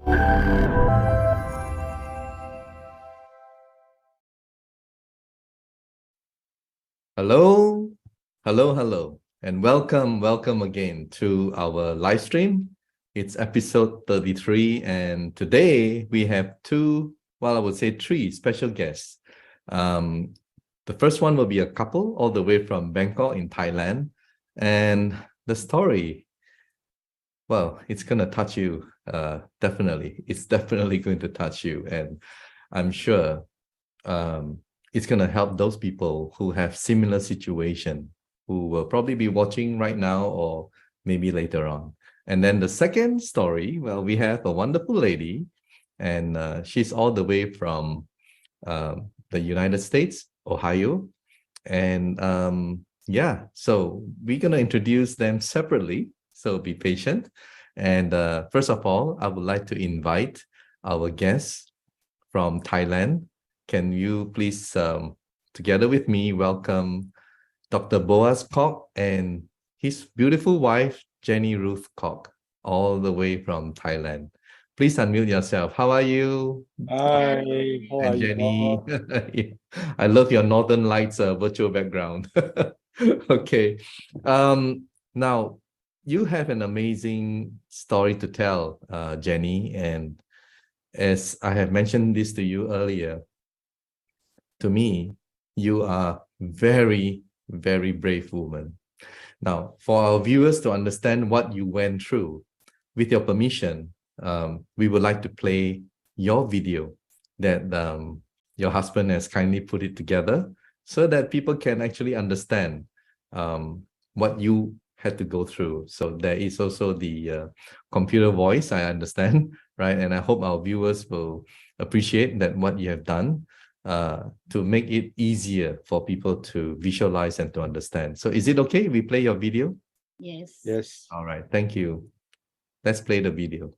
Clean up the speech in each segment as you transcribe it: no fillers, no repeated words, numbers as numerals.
Hello, hello, and welcome again to our live stream. It's episode 33, and today we have I would say three special guests. Um, the first one will be a couple all the way from Bangkok in Thailand, and the story, well, it's gonna touch you. Definitely, it's definitely going to touch you, and I'm sure um, it's going to help those people who have similar situation, who will probably be watching right now or maybe later on. And then the second story, well, we have a wonderful lady, and she's all the way from the United States, Ohio. And yeah, so we're going to introduce them separately. So be patient. And first of all, I would like to invite our guest from Thailand. Can you please, together with me, welcome Dr. Boaz Kok and his beautiful wife, Jenny Ruth Kok, all the way from Thailand. Please unmute yourself. How are you? Hi, how And are you Jenny, all? I love your Northern Lights virtual background. Okay. Now, you have an amazing story to tell, Jenny. And as I have mentioned this to you earlier, to me, you are very brave woman. Now, for our viewers to understand what you went through, with your permission, we would like to play your video that your husband has kindly put it together so that people can actually understand what you had to go through. So there is also the computer voice, I understand, right? And I hope our viewers will appreciate that what you have done to make it easier for people to visualize and to understand. So is it okay if we play your video? Yes. Yes. All right, thank you. Let's play the video.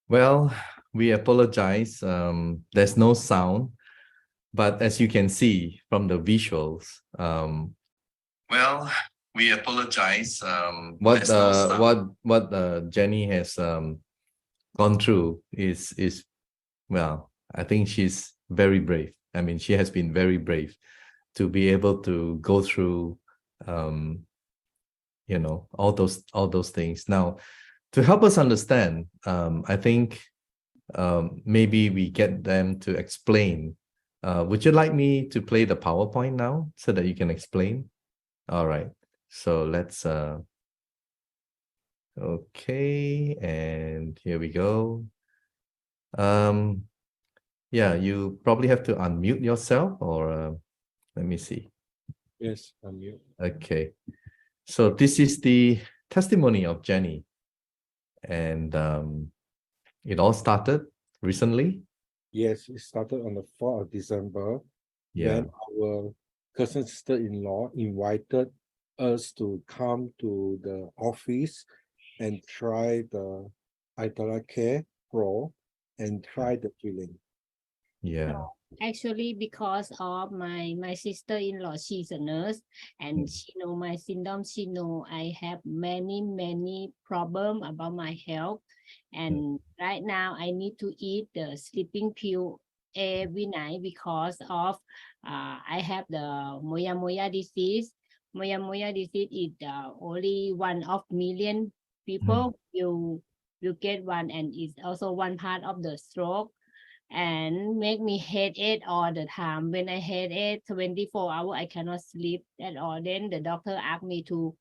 Well, we apologize. There's no sound, but as you can see from the visuals, well, we apologize. What Jenny has gone through is well, I think she's very brave. I mean, she has been very brave to be able to go through um all those things. Now, to help us understand, I think maybe we get them to explain. Would you like me to play the PowerPoint now so that you can explain? All right. So let's okay, and here we go. Um yeah, you probably have to unmute yourself, or let me see. Yes, unmute. Okay. So this is the testimony of Jenny, and it all started recently. Yes, it started on the 4th of December Yeah. when our cousin sister-in-law invited us to come to the office and try the iTeracare Pro and try the filling. Yeah. Actually, because of my sister-in-law, she's a nurse, and Mm. she know my symptoms. She know I have many problem about my health, and right now I need to eat the sleeping pill every night because of I have the moya disease. Moya disease is only one of million Mm. people you get one, and it's also one part of the stroke, and make me headache all the time. When I headache 24 hours, I cannot sleep at all. Then the doctor asked me to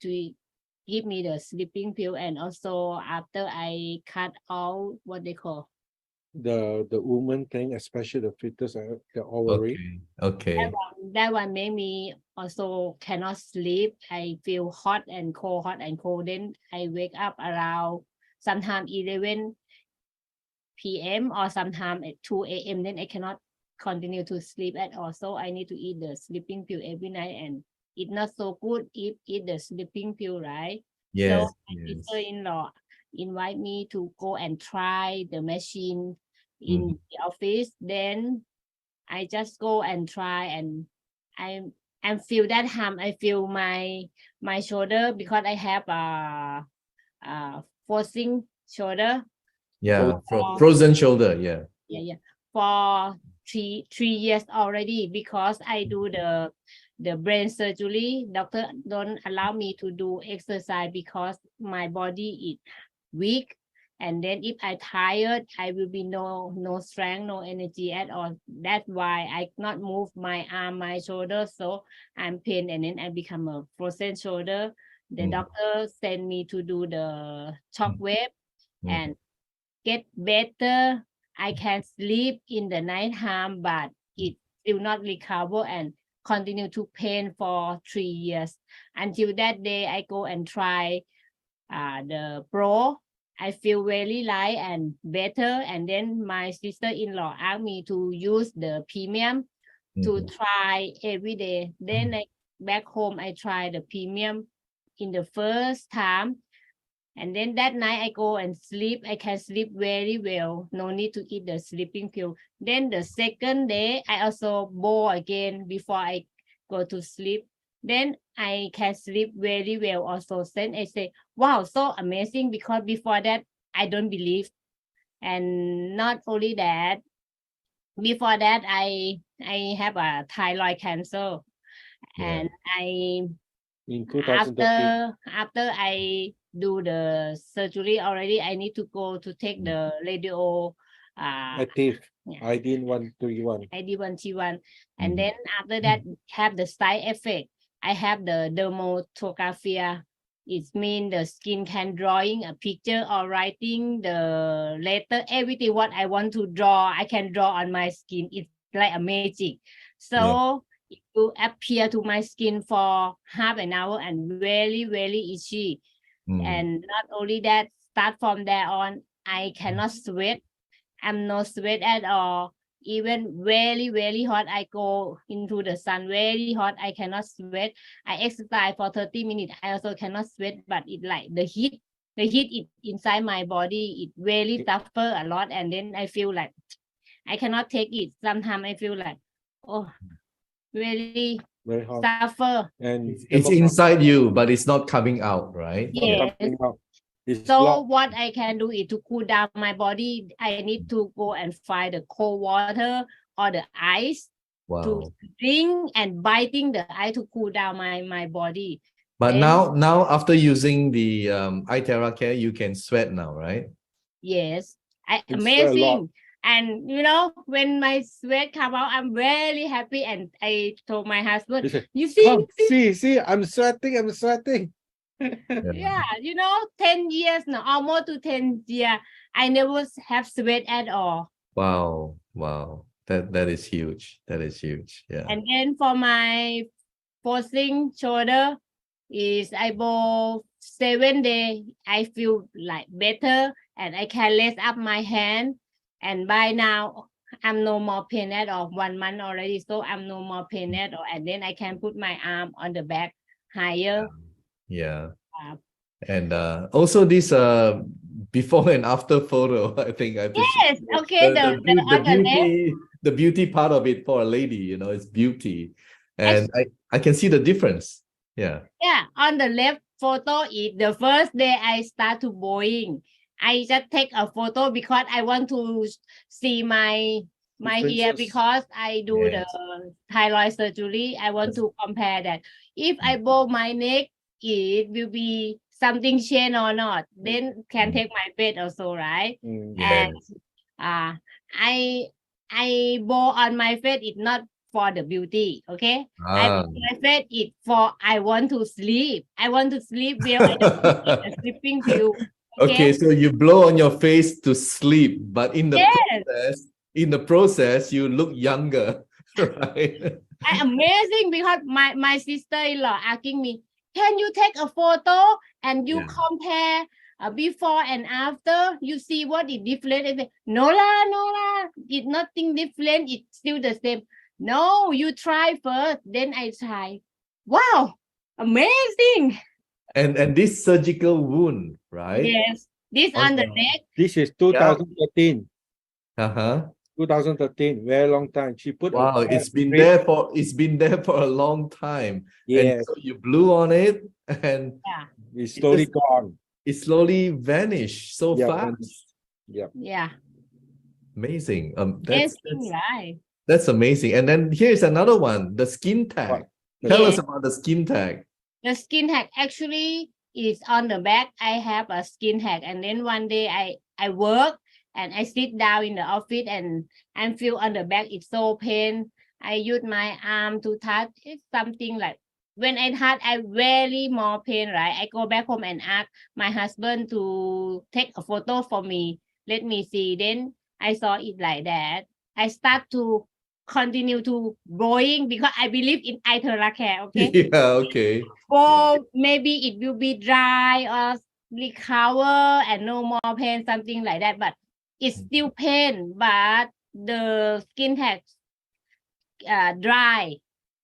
give me the sleeping pill, and also after I cut out what they call The woman thing, especially the fetus and the ovary. Okay. that Okay. one, that one made me also cannot sleep. I feel hot and cold, hot and cold. Then I wake up around sometimes 11 p.m. or sometimes at 2 a.m. Then I cannot continue to sleep at all. So I need to eat the sleeping pill every night, and it's not so good if eat the sleeping pill, right? So Yes. my Yes. sister-in-law invite me to go and try the machine Mhm. in the office. Then I just go and try, and I I feel that harm. I feel my shoulder because I have forcing shoulder Oh, Yeah. for Frozen shoulder. Yeah. yeah for three years already, because I do the brain surgery. Doctor don't allow me to do exercise because my body is weak, and then if I tired, I will be no strength, no energy at all. That's why I not move my arm, my shoulder, so I'm pain, and then I become a frozen shoulder. The Mhm. doctor sent me to do the shock wave Mhm. and get better. I can sleep in the night time, but it still not recover and continue to pain for 3 years. Until that day, I go and try the pro. I feel very light and better. And then my sister-in-law asked me to use the premium to Mhm. try every day. Then back home, I try the premium in the first time, and then that night I go and sleep. I can sleep very well. No need to eat the sleeping pill. Then the second day, I also bowl again before I go to sleep. Then I can sleep very well also. Then I say, wow, so amazing, because before that, I don't believe. And not only that, before that, I have a thyroid cancer, Yeah. and I in 2013. after I do the surgery already, I need to go to take Mm. the radio Active yeah, iodine 131. ID1T1, and Mhm. then after that have the side effect. I have the dermatographia. It means the skin can drawing a picture or writing the letter, everything what I want to draw, I can draw on my skin. It's like a magic. Yeah. So it will appear to my skin for half an hour and very itchy. Mm. And not only that, start from there on, I cannot sweat. I'm no sweat at all. Even very hot, I go into the sun very hot, I cannot sweat. I exercise for 30 minutes, I also cannot sweat, but it like the heat the heat inside my body, it really suffer a lot, and then I feel like I cannot take it. Sometimes I feel like, oh, really Very hot. suffer. And It's inside you, but it's not coming out, right? not Yes. coming out. It's So locked. what I can do is to cool down my body. I need to go and find the cold water or the ice to Wow. drink and biting the ice to cool down my body. But Then- now after using the iTeracare, you can sweat now, right? Yes, It's sweat a lot. amazing. And when my sweat come out, I'm really happy. And I told my You husband, say, you see, "Come, see, I'm sweating. yeah, 10 years now, almost to 10 years, I never have sweat at all. Wow. That is huge. That is huge. Yeah. And then for my forcing shoulder is about 7 days, I feel like better and I can lift up my hand. And by now, I'm no more pain at all. 1 month already, so I'm no more pain at all. And then I can put my arm on the back higher. Yeah. Uh, And also this before and after photo, I think I have to yes, show okay, the, the on the left. the beauty part of it for a lady, it's beauty. And I can see the difference. Yeah. Yeah, on the left photo is the first day I start to Boeing. I just take a photo because I want to see my hair Differences. because I do the Yes. thyroid surgery. I want to compare that. If I bow my neck, it will be something change or not. Then can take my bed also, right? Mm. Yes. And I bow on my face. It's not for the beauty, okay? I said it for I want to sleep. I want to sleep well. I don't want a sleeping pill. Okay, so you blow on your face to sleep, but in the Yes. process, you look younger, right? Amazing because my sister-in-law asking me, can you take a photo and you Yeah. compare before and after? You see what is different? I say, no lah, it's nothing different. It's still the same. No, you try first. Then I try. Wow, amazing. And this surgical wound, right? Yes, this on the neck. This is 2013. Uh-huh. 2013, very long time. She put Wow, a it's been strip. there for a long time. And Yes, so you blew on it and Yeah, it's slowly just- gone. it slowly vanished so Yeah, fast. yeah. Amazing. Amazing, right? That's amazing. And then here's another one, the skin tag. What? Tell us Yes. about the skin tag. The skin hack actually is on the back. I have a skin hack, and then one day I work and I sit down in the office and I feel on the back it's so pain. I use my arm to touch. It's something like when I touch, I really more pain. Right? I go back home and ask my husband to take a photo for me. Let me see. Then I saw it like that. I start to continue to growing because I believe in iTeracare. Okay. Yeah, okay. Or maybe it will be dry or recover and no more pain, something like that. But it's still pain, but the skin has dry,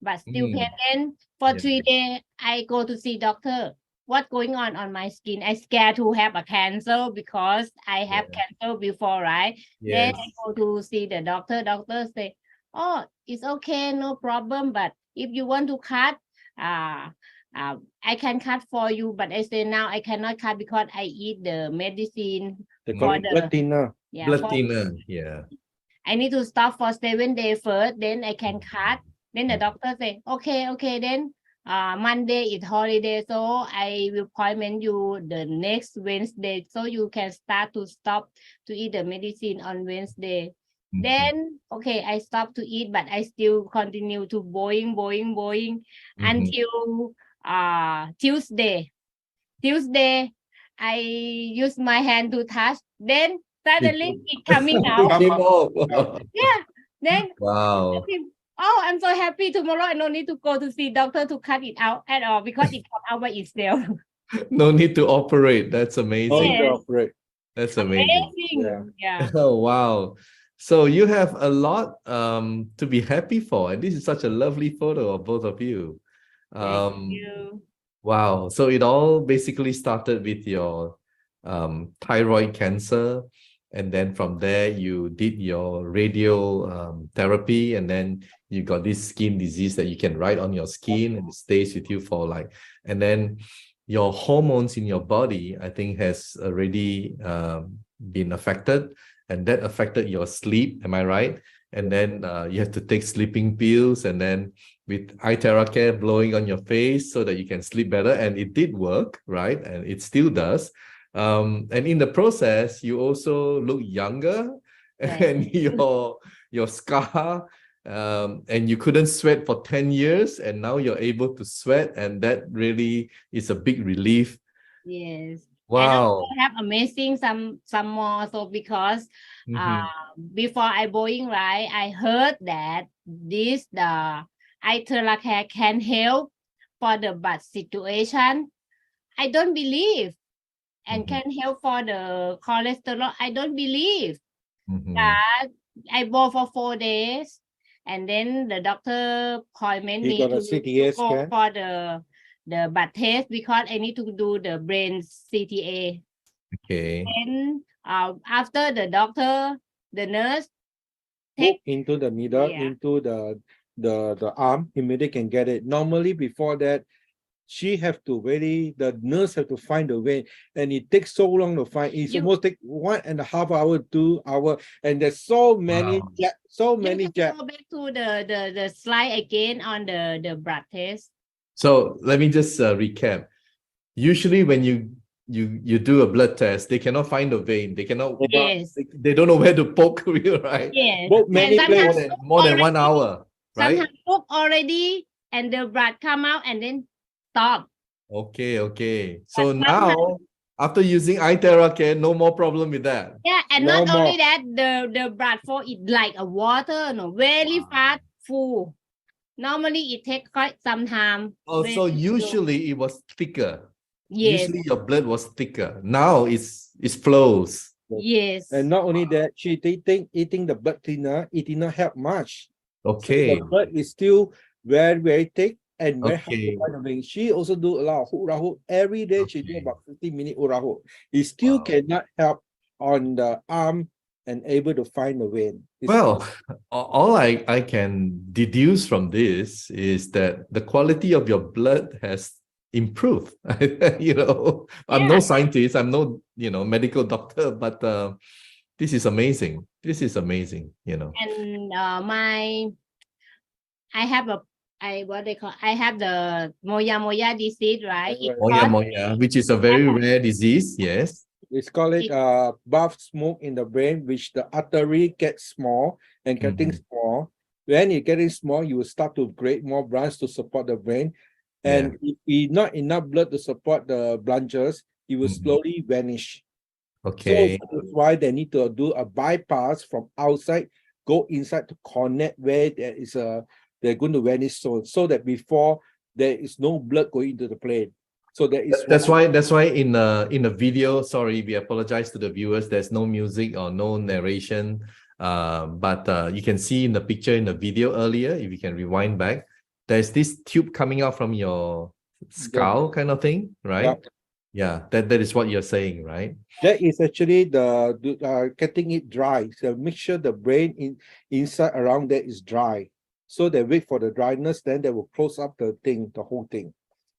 but still pain. Then for Yeah. 3 days, I go to see doctor. What's going on my skin? I scared to have a cancer because I have cancer before, right? Then Yes. I go to see the doctor. Doctor say, "Oh, it's okay, no problem. But if you want to cut, I can cut for you." But I say now I cannot cut because I eat the medicine. They Mm. call For it the- blood thinner. Yeah, Blood for- thinner. Yeah. I need to stop for 7 days first. Then I can cut. Then the doctor say, okay. Then Monday is holiday, so I will appointment you the next Wednesday, so you can start to stop to eat the medicine on Wednesday. Mhm. Then I stop to eat, but I still continue to boing until Tuesday. I use my hand to touch. Then suddenly it coming out. Came off. Yeah. Then Wow. oh, I'm so happy. Tomorrow I don't need to go to see doctor to cut it out at all because it come out by itself. No need to operate. That's Oh, amazing. Yes. you operate. That's amazing. Yeah. Oh, wow. So you have a lot to be happy for. And this is such a lovely photo of both of you. Thank you. Wow. So it all basically started with your thyroid cancer. And then from there, you did your radio therapy, and then you got this skin disease that you can write on your skin and it stays with you for like, and then your hormones in your body, I think, has already been affected, and that affected your sleep. Am I right? And then you have to take sleeping pills, and then with iTeracare blowing on your face so that you can sleep better. And it did work, right? And it still does. And in the process, you also look younger, Right. and your scar, and you couldn't sweat for 10 years, and now you're able to sweat, and that really is a big relief. Yes. And Wow. I have amazing some more. So because Mhm. before I going right, I heard that the iTeracare can help for the bad situation. I don't believe. And Mhm. can help for the cholesterol. I don't believe Mhm. that. I bought for 4 days, and then the doctor appointment He me got a to CTA go scan. for the blood test because I need to do the brain CTA. Okay. And after the doctor, the nurse Hook take into the needle, yeah. into the arm, immediately can get it. Normally before that, she have to the nurse have to find the way, and it takes so long to find. It's You almost take 1.5 hour, 2 hour, and there's so many Wow. so you many have to go back to the slide again on the blood test. So let me just recap. Usually, when you do a blood test, they cannot find the vein. They cannot. Yes. They don't know where to poke you, right? Yes. Both And many sometimes places. More than 1 already hour, right? sometimes cook already and the blood come out and then stop. Okay, okay. But So sometimes, now, after using iTeracare, no more problem with that. yeah, and No not only more. that, the blood flow is like a water, no, very Wow. fast, full. Normally it take quite some time. Also, usually it was thicker. Yes, Usually your blood was thicker. Now it flows. yes. And not only that, she eating the blood thinner, it did not help much. So Okay, the blood is still very, very thick and very hard to okay, find the vein. She also do a lot of hula hoop. Every day she do okay. about 15-minute hula hoop. It still Wow. cannot help on the arm and able to find the vein. Well, all I can deduce from this is that the quality of your blood has improved. I'm no Yeah. scientist, I'm no, medical doctor, but this is amazing. This is amazing. And I have what they call, I have the moya disease, right? It Moya caused moya, which is a very rare disease. Yes. It's called it buff smoke in the brain, which the artery gets small and getting Mhm. small. When it's getting small, you will start to create more branches to support the brain. Yeah. And if not enough blood to support the branches, it will Mhm. slowly vanish. So Okay. that's why they need to do a bypass from outside, go inside to connect where they're going to vanish so that before there is no blood going into the brain. So that is That's why in a video, sorry, we apologize to the viewers. There's no music or no narration. But you can see in the picture in the video earlier, if you can rewind back, there's this tube coming out from your skull kind of thing, right? Yeah, that is what you're saying, right? that is actually the getting it dry. So make sure the brain inside around there is dry. So they wait for the dryness, then they will close up the whole thing,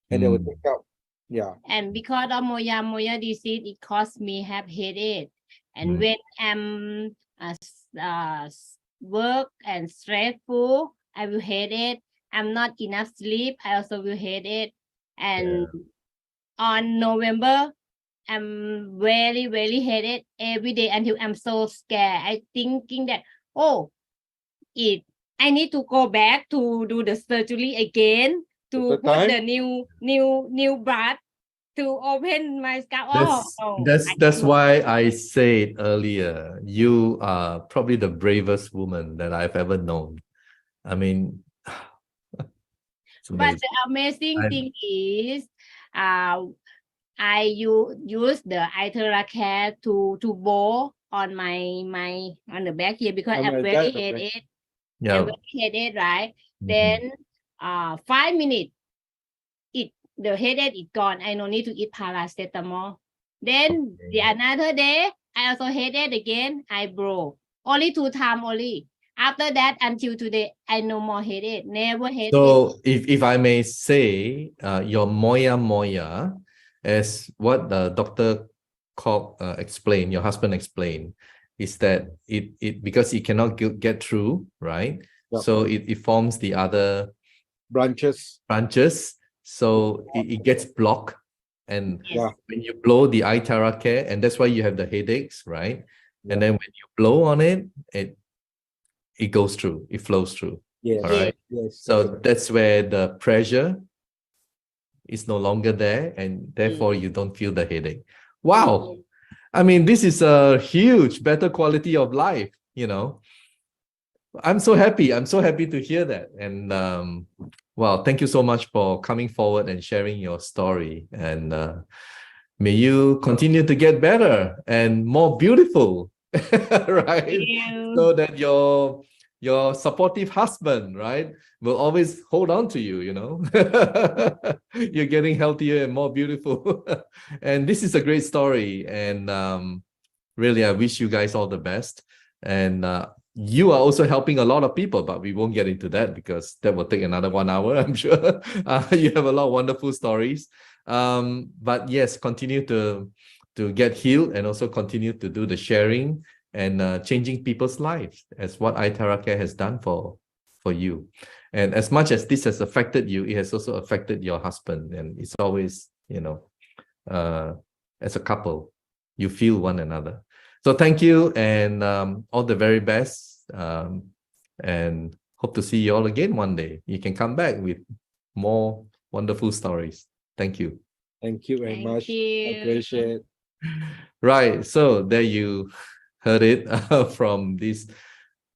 and they will Mm. take out. Yeah. and because of moya disease, it caused me have headache. And Mm. when I'm work and stressful, I will headache. I'm not enough sleep, I also will headache. And on November, I'm very, very headache every day until I'm so scared. I thinking that, oh, I need to go back to do the surgery again to The put time the new blood to open my scalp. Oh That's no, that's I that's cannot. why I said earlier, you are probably the bravest woman that I've ever known. I mean, it's But amazing. the amazing I, thing is, I use the iTeracare to bow on my on the back here because I'm very headache. I'm yeah. very headache, right? Mhm. Then 5 minutes, the headache is gone. I no need to eat paracetamol Then the Okay. another day, I also headache again. I broke. Only 2 times only. After that, until today, I no more headache. Never headache. So if I may say, your moya, as what the doctor explained, your husband explained, is that it because it cannot get through, right? Yep. So it forms the other Branches. branches, so it gets blocked, and Yeah. when you blow the iTeracare, and that's why you have the headaches, right? Yeah. And then when you blow on it, it goes through, it flows through. Yes. All right. Yes. So that's where the pressure is no longer there, and therefore you don't feel the headache. Wow. I mean, this is a huge better quality of life, you know. I'm so happy. I'm so happy to hear that. And wow, thank you so much for coming forward and sharing your story. And may you continue to get better and more beautiful, right? So that your supportive husband, right, will always hold on to you, you know. You're getting healthier and more beautiful. And this is a great story. And really, I wish you guys all the best. And you are also helping a lot of people, but we won't get into that because that will take another 1 hour, I'm sure. You have a lot of wonderful stories. But yes, continue to get healed and also continue to do the sharing and changing people's lives as what iTeracare has done for you. And as much as this has affected you, it has also affected your husband. And it's always, you know, as a couple, you feel one another. So thank you, and all the very best. And hope to see you all again one day. You can come back with more wonderful stories. Thank you. Thank you very Thank much. I you. appreciate. Right. So there you heard it from this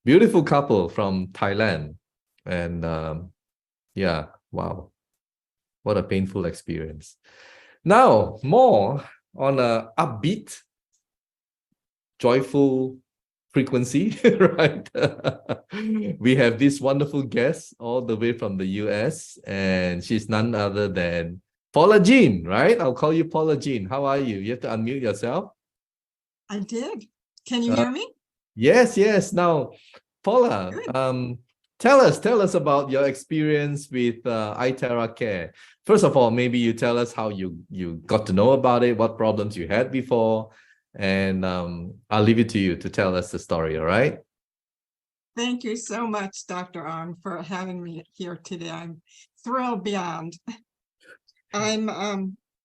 beautiful couple from Thailand. And yeah, wow. What a painful experience. Now, more on a upbeat, joyful frequency, right? We have this wonderful guest all the way from the US, and she's none other than Paula Jean, right? I'll call you Paula Jean. How are you? You have to unmute yourself. I did. Can you Uh, hear me? Yes. Now, Paula, Good. tell us about your experience with iTeracare. First of all, maybe you tell us how you got to know about it, what problems you had before, and I'll leave it to you to tell us the story. All right? Thank you so much, Dr. Ong, for having me here today. I'm thrilled beyond. I'm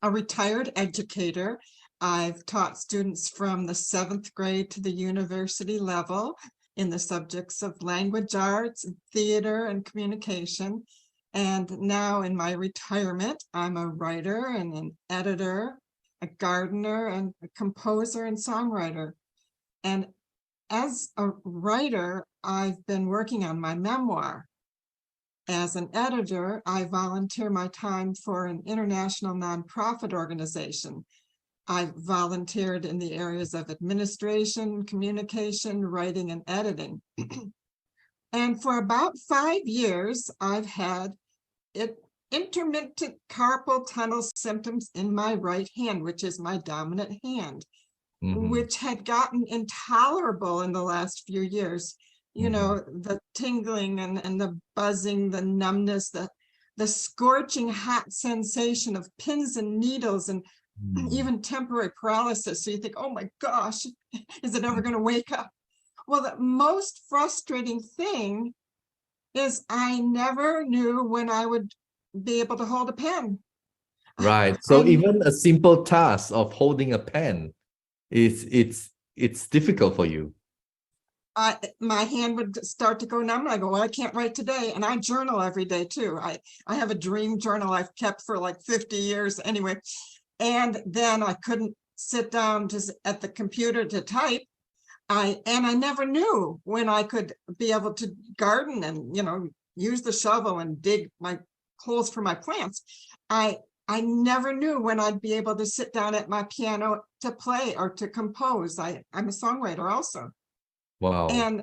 a retired educator. I've taught students from the 7th grade to the university level in the subjects of language arts, theater, and communication. And now in my retirement, I'm a writer and an editor, a gardener, and a composer and songwriter. And as a writer, I've been working on my memoir. As an editor, I volunteer my time for an international nonprofit organization. I volunteered in the areas of administration, communication, writing, and editing. And for about 5 years, I've had intermittent carpal tunnel symptoms in my right hand, which is my dominant hand, which had gotten intolerable in the last few years. You know, the tingling and the buzzing, the numbness, the scorching hot sensation of pins and needles, and even temporary paralysis. So you think, oh my gosh, is it ever going to wake up? Well, the most frustrating thing is I never knew when I would be able to hold a pen. Right. So even a simple task of holding a pen, it's difficult for you. My hand would start to go numb. I go, well, I can't write today. And I journal every day too. I have a dream journal I've kept for like 50 years anyway. And then I couldn't sit down just at the computer to type. I never knew when I could be able to garden and, you know, use the shovel and dig my holes for my plants. I never knew when I'd be able to sit down at my piano to play or to compose. I'm a songwriter also. Wow. And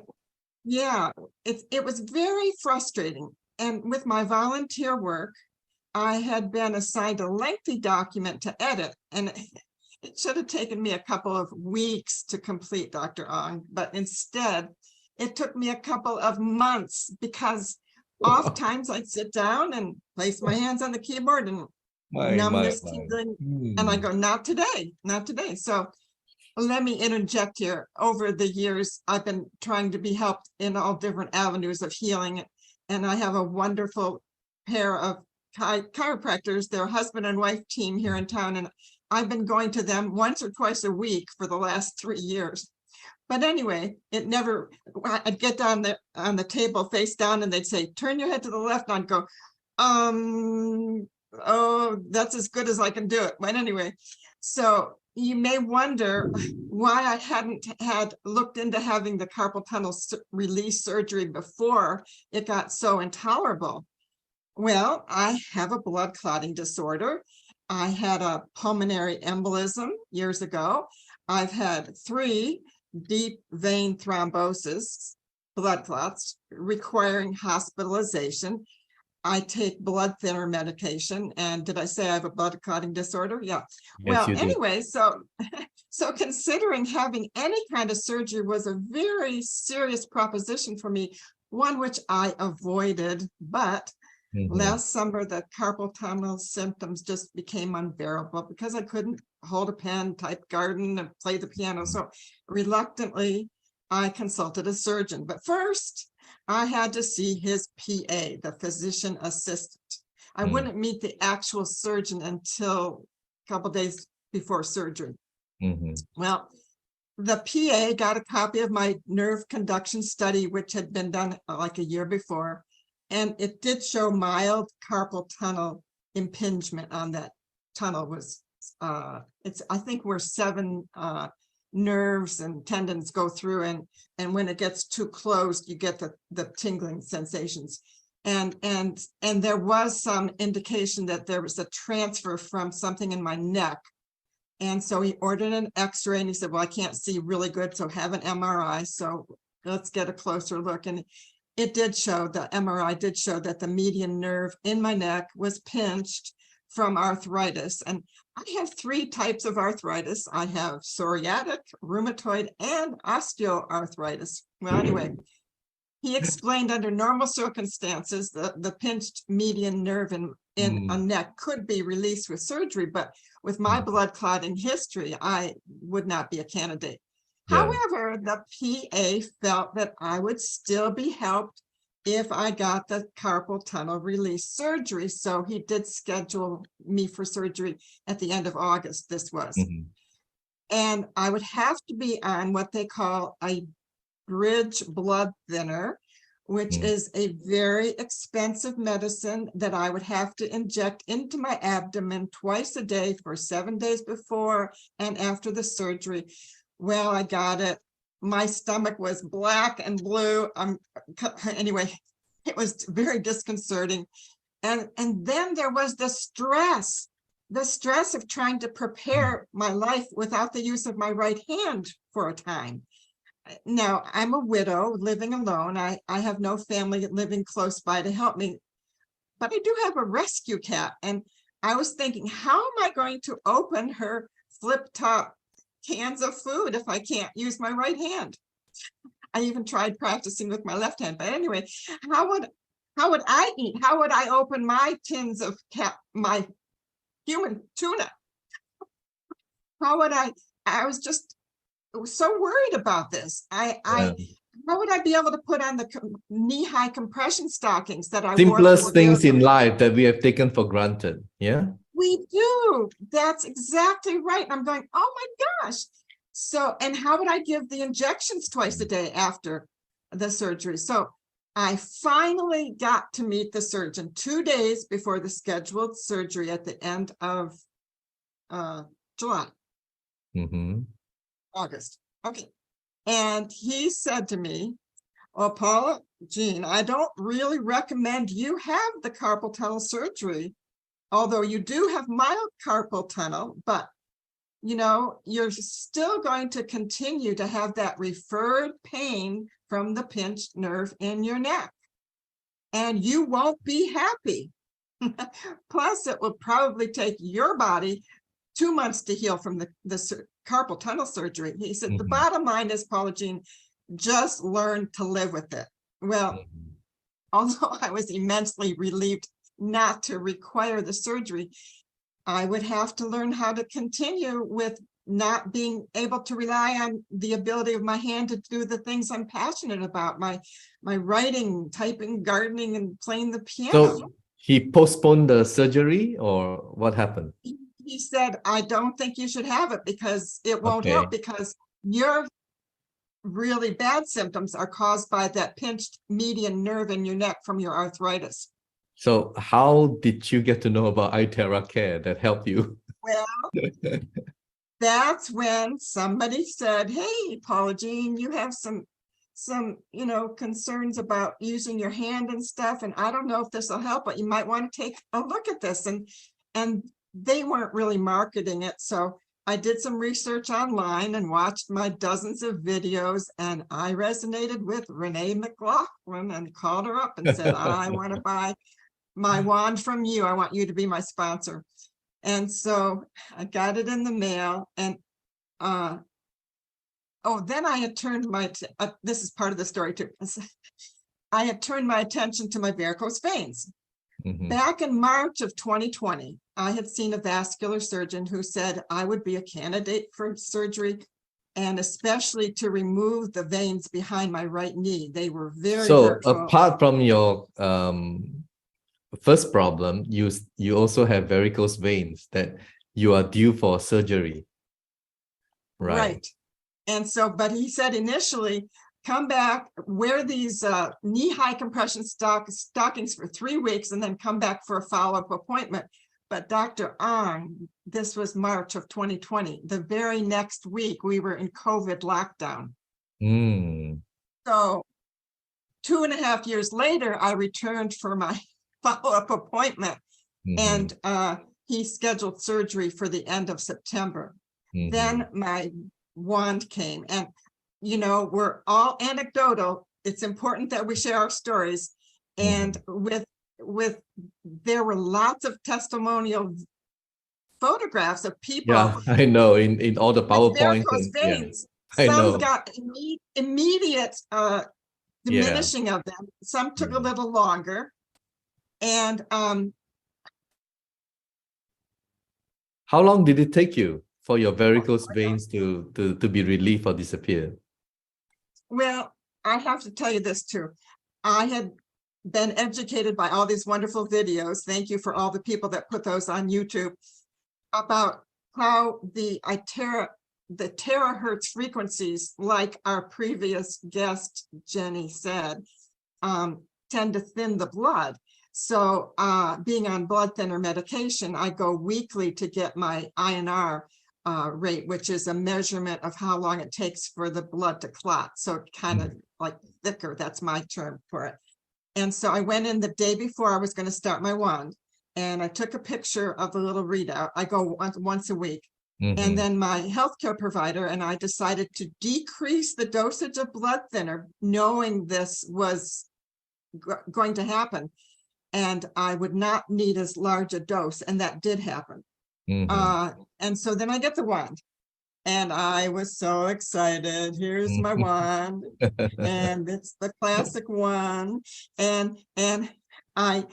yeah, it was very frustrating. And with my volunteer work, I had been assigned a lengthy document to edit, and It should have taken me a couple of weeks to complete, Dr. Ong, but instead it took me a couple of months because oftentimes I'd sit down and place my hands on the keyboard and numbness tingling, and I go, not today, not today. So let me interject here. Over the years, I've been trying to be helped in all different avenues of healing, and I have a wonderful pair of chiropractors, their husband and wife team here in town, and I've been going to them once or twice a week for the last 3 years. But anyway, it never, I'd get down there on the table face down and they'd say, turn your head to the left. And I'd go, oh, that's as good as I can do it. But anyway, so you may wonder why I hadn't had looked into having the carpal tunnel release surgery before it got so intolerable. Well, I have a blood clotting disorder. I had a pulmonary embolism years ago. I've had 3 deep vein thrombosis, blood clots requiring hospitalization. I take blood thinner medication. And did I say I have a blood clotting disorder? Yeah. Yes, Well, anyway, so considering having any kind of surgery was a very serious proposition for me, one which I avoided, but last summer, the carpal tunnel symptoms just became unbearable because I couldn't hold a pen, type garden, and play the piano. So reluctantly, I consulted a surgeon. But first, I had to see his PA, the physician assistant. I wouldn't meet the actual surgeon until a couple days before surgery. Well, the PA got a copy of my nerve conduction study, which had been done like a year before. And it did show mild carpal tunnel impingement on that tunnel. Was it's, I think, where 7 nerves and tendons go through, and when it gets too closed, you get the tingling sensations. And there was some indication that there was a transfer from something in my neck. And so he ordered an X-ray and he said, well, I can't see really good, so have an MRI. So let's get a closer look. And it did show, the MRI did show that the median nerve in my neck was pinched from arthritis. And I have 3 types of arthritis. I have psoriatic, rheumatoid, and osteoarthritis. Well, anyway, he explained under normal circumstances, the pinched median nerve in a neck could be released with surgery, but with my blood clotting history, I would not be a candidate. However, the PA felt that I would still be helped if I got the carpal tunnel release surgery. So he did schedule me for surgery at the end of August, this was. And I would have to be on what they call a bridge blood thinner, which is a very expensive medicine that I would have to inject into my abdomen twice a day for 7 days before and after the surgery. Well, I got it. My stomach was black and blue. Anyway, it was very disconcerting. And then there was the stress of trying to prepare my life without the use of my right hand for a time. Now, I'm a widow living alone. I have no family living close by to help me, but I do have a rescue cat. And I was thinking, how am I going to open her flip top cans of food if I can't use my right hand? I even tried practicing with my left hand. But anyway, how would I eat? How would I open my tins of my human tuna? How would I was just so worried about this. How would I be able to put on the knee-high compression stockings that I wore? Simplest things in life that we have taken for granted. Yeah. We do. That's exactly right. I'm going, oh my gosh. So, and how would I give the injections twice a day after the surgery? So I finally got to meet the surgeon 2 days before the scheduled surgery at the end of July. August. Okay. And he said to me, well, Paula, Jean, I don't really recommend you have the carpal tunnel surgery, although you do have mild carpal tunnel, but you know, you're still going to continue to have that referred pain from the pinched nerve in your neck. And you won't be happy. Plus, it will probably take your body 2 months to heal from the carpal tunnel surgery. He said, the bottom line is, Paula Jean, just learn to live with it. Well, although I was immensely relieved not to require the surgery, I would have to learn how to continue with not being able to rely on the ability of my hand to do the things I'm passionate about, my writing, typing, gardening, and playing the piano. So he postponed the surgery, or what happened? He said, I don't think you should have it because it won't Okay. help, because your really bad symptoms are caused by that pinched median nerve in your neck from your arthritis. So how did you get to know about iTeracare that helped you? Well, that's when somebody said, hey, Paula Jean, you have some concerns about using your hand and stuff, and I don't know if this will help, but you might want to take a look at this. And they weren't really marketing it, so I did some research online and watched my dozens of videos, and I resonated with Renee McLaughlin and called her up and said, I want to buy my wand from you. I want you to be my sponsor. And so I got it in the mail, and then I had turned this is part of the story too. I had turned my attention to my varicose veins. Back in March of 2020, I had seen a vascular surgeon who said I would be a candidate for surgery, and especially to remove the veins behind my right knee. They were very hurtful. Apart from your first problem, you also have varicose veins that you are due for surgery. Right. And so, but he said initially, come back, wear these knee-high compression stockings for 3 weeks, and then come back for a follow-up appointment. But Dr. Ong, this was March of 2020. The very next week, we were in COVID lockdown. So 2.5 years later, I returned for my follow-up appointment, and he scheduled surgery for the end of September. Then my wand came, and we're all anecdotal. It's important that we share our stories. And there were lots of testimonial photographs of people. Yeah, I know, in all the PowerPoints. Veins. I Some know. got immediate diminishing of them. Some took a little longer. And how long did it take you for your varicose veins to be relieved or disappear? Well, I have to tell you this too. I had been educated by all these wonderful videos. Thank you for all the people that put those on YouTube about how the terahertz frequencies, like our previous guest, Jenny said, tend to thin the blood. So being on blood thinner medication, I go weekly to get my INR rate, which is a measurement of how long it takes for the blood to clot. So kind of like thicker, that's my term for it. And so I went in the day before I was going to start my wand, and I took a picture of the little readout. I go once a week. And then my healthcare provider and I decided to decrease the dosage of blood thinner, knowing this was going to happen, and I would not need as large a dose, and that did happen. And so then I get the wand, and I was so excited. Here's my wand, and it's the classic one. And I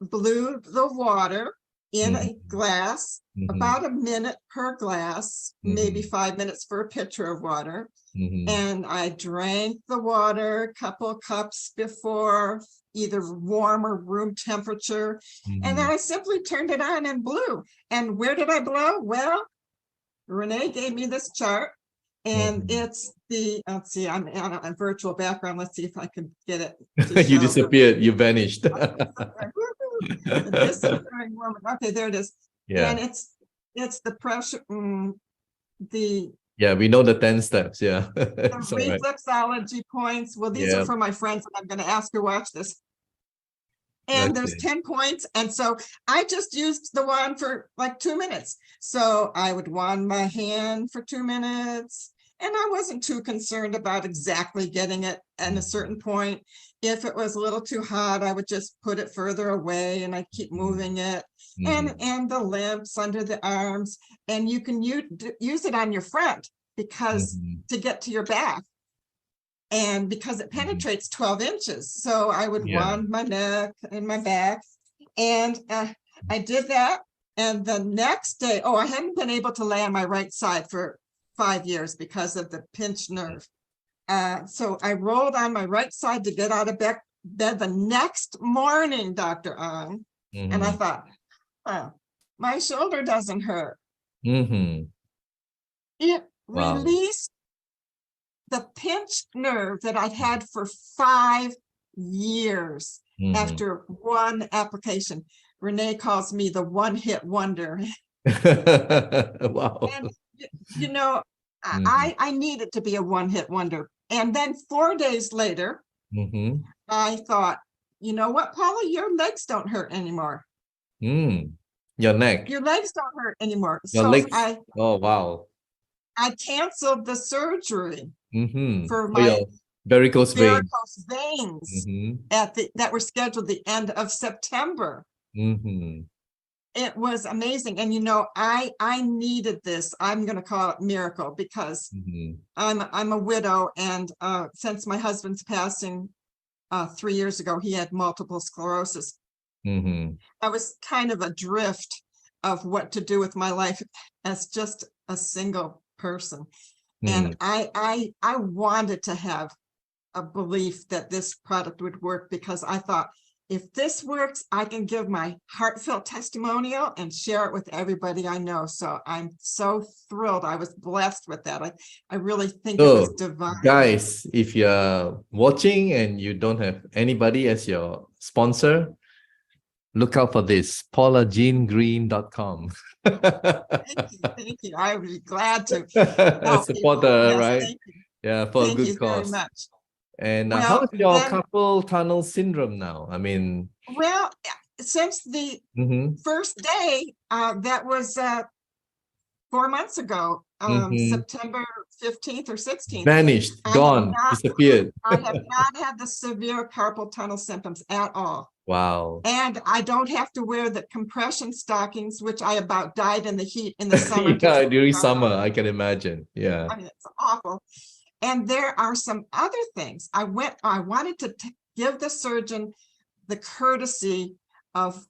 blew the water in a glass, about a minute per glass, maybe 5 minutes for a pitcher of water. And I drank the water a couple cups before, either warm or room temperature. And then I simply turned it on and blew. And where did I blow? Well, Renee gave me this chart, and it's the, let's see, I'm on a virtual background. Let's see if I can get it. You disappeared, you vanished. The disappearing woman. Okay, there it is. Yeah. And it's the pressure, yeah, we know the 10 steps. Yeah. the It's all right. reflexology points. Well, these are for my friends, and I'm going to ask her watch this. And there's 10 points. And so I just used the wand for like 2 minutes. So I would wand my hand for 2 minutes, And I wasn't too concerned about exactly getting it at a certain point. If it was a little too hot, I would just put it further away and I'd keep moving it. And the lamps under the arms, and you can use it on your front because to get to your back. And because it penetrates 12 inches. So I would wand my neck and my back. And I did that. And the next day, I hadn't been able to lay on my right side for 5 years because of the pinched nerve. So I rolled on my right side to get out of bed the next morning, Dr. Ong. And I thought, my shoulder doesn't hurt. It released the pinched nerve that I'd had for 5 years after one application. Renee calls me the one-hit wonder. Wow. And, you know, I needed to be a one-hit wonder. And then 4 days later, I thought, you know what, Paula, your legs don't hurt anymore. Your neck. Your legs don't hurt anymore. Your So legs. I wow. canceled the surgery for Oh, my your varicose vein. varicose veins that were scheduled the end of September. It was amazing. And, you know, I needed this. I'm going to call it miracle because I'm a widow. And since my husband's passing 3 years ago, he had multiple sclerosis. I was kind of adrift of what to do with my life as just a single person. And I wanted to have a belief that this product would work because I thought, if this works, I can give my heartfelt testimonial and share it with everybody I know. So I'm so thrilled. I was blessed with that. I really think it was divine. Guys, if you're watching and you don't have anybody as your sponsor, look out for this, paulajeangreen.com. Thank you. I would be glad to support her, right? Thank you. Yeah, for a good cause. Very much. And Well, how's your then- carpal tunnel syndrome now? I mean, Well, since the first day, that was 4 months ago, September 15th or 16th. vanished, gone, disappeared. I have not had the severe carpal tunnel symptoms at all. Wow. And I don't have to wear the compression stockings, which I about died in the heat in the summer. Yeah, during summer, I can imagine. Yeah. I mean, it's awful. And there are some other things. I wanted to give the surgeon the courtesy of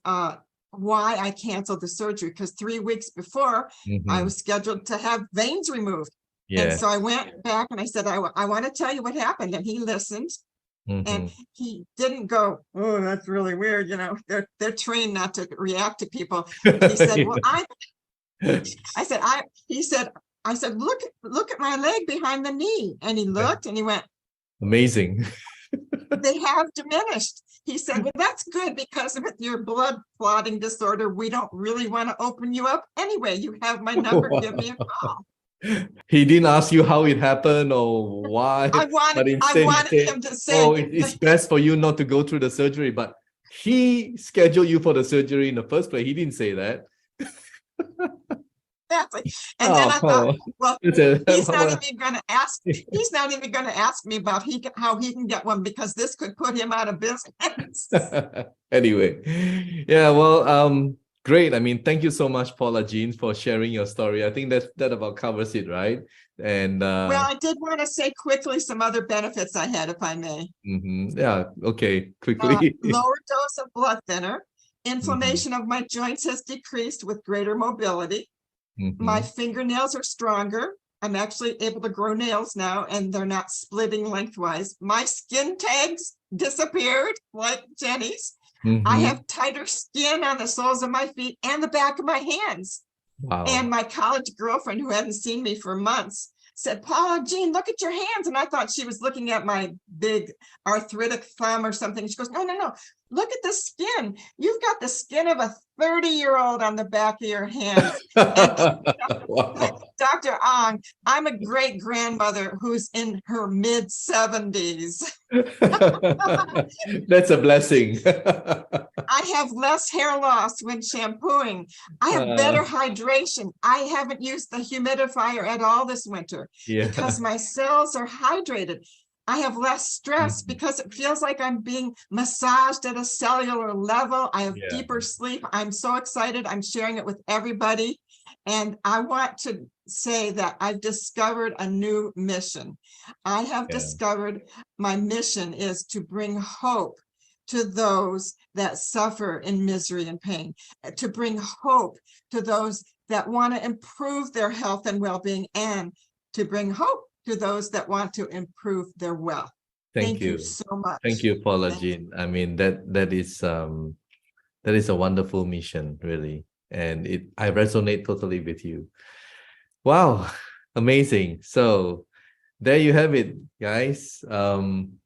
why I canceled the surgery, because 3 weeks before I was scheduled to have veins removed. And so I went back and I said, I want to tell you what happened. And he listened. And he didn't go, oh, that's really weird. You know, they're trained not to react to people. He said, well, I said, look at my leg behind the knee. And he looked and he went, amazing. They have diminished. He said, well, that's good because with your blood clotting disorder, we don't really want to open you up. Anyway, you have my number. Wow. Give me a call. He didn't ask you how it happened or why. I wanted him to say, oh, it's best for you not to go through the surgery. But he scheduled you for the surgery in the first place. He didn't say that. Exactly. And then I thought, well, he's not even going to ask me about how he can get one because this could put him out of business. Anyway, yeah, well, great. I mean, thank you so much, Paula Jean, for sharing your story. I think that about covers it, right? And well, I did want to say quickly some other benefits I had, if I may. Yeah, okay, quickly. Lower dose of blood thinner. Inflammation of my joints has decreased with greater mobility. My fingernails are stronger. I'm actually able to grow nails now and they're not splitting lengthwise. My skin tags disappeared like Jenny's. I have tighter skin on the soles of my feet and the back of my hands. Wow. And my college girlfriend who hadn't seen me for months said, Paula Jean, look at your hands. And I thought she was looking at my big arthritic thumb or something. She goes, no, look at the skin. You've got the skin of a 30-year-old on the back of your hands. Wow. Dr. Ong, I'm a great grandmother who's in her mid 70s. That's a blessing. I have less hair loss when shampooing. I have better hydration. I haven't used the humidifier at all this winter Yeah. because my cells are hydrated. I have less stress Mhm. because it feels like I'm being massaged at a cellular level. I have Yeah. deeper sleep. I'm so excited. I'm sharing it with everybody. And I want to say that I've discovered a new mission. I have Yeah. discovered my mission is to bring hope to those that suffer in misery and pain, to bring hope to those that want to improve their health and well-being, and to bring hope to those that want to improve their wealth. Thank You you. so much. Thank you, Paula Thank you. Jean. I mean, that is a wonderful mission, really. And I resonate totally with you. Wow, amazing. So there you have it, guys.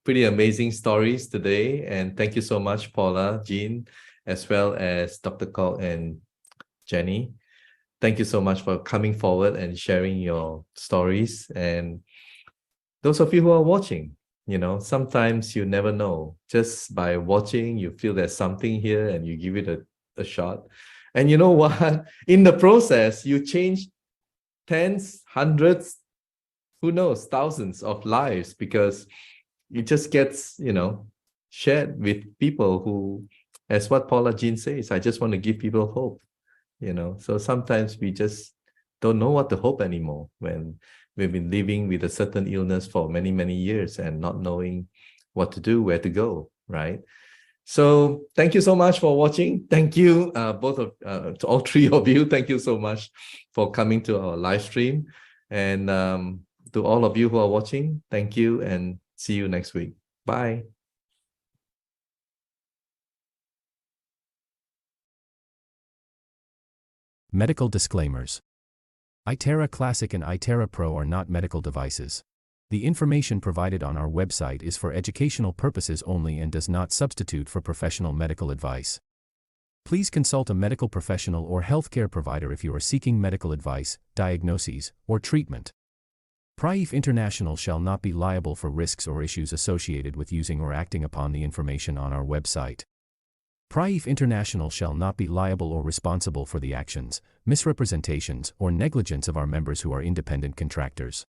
Pretty amazing stories today. And thank you so much, Paula, Jean, as well as Dr. Kok and Jenny. Thank you so much for coming forward and sharing your stories. And those of you who are watching, sometimes you never know. Just by watching, you feel there's something here and you give it a shot. And you know what? In the process, you change tens, hundreds, who knows, thousands of lives, because it just gets, shared with people who, as what Paula Jean says, I just want to give people hope, So sometimes we just don't know what to hope anymore when we've been living with a certain illness for many, many years and not knowing what to do, where to go, right? So thank you so much for watching. Thank you, to all three of you. Thank you so much for coming to our live stream. And to all of you who are watching, thank you and see you next week. Bye. Medical disclaimers. iTerra Classic and iTerra Pro are not medical devices. The information provided on our website is for educational purposes only and does not substitute for professional medical advice. Please consult a medical professional or healthcare provider if you are seeking medical advice, diagnoses, or treatment. Praif International shall not be liable for risks or issues associated with using or acting upon the information on our website. Praif International shall not be liable or responsible for the actions, misrepresentations, or negligence of our members who are independent contractors.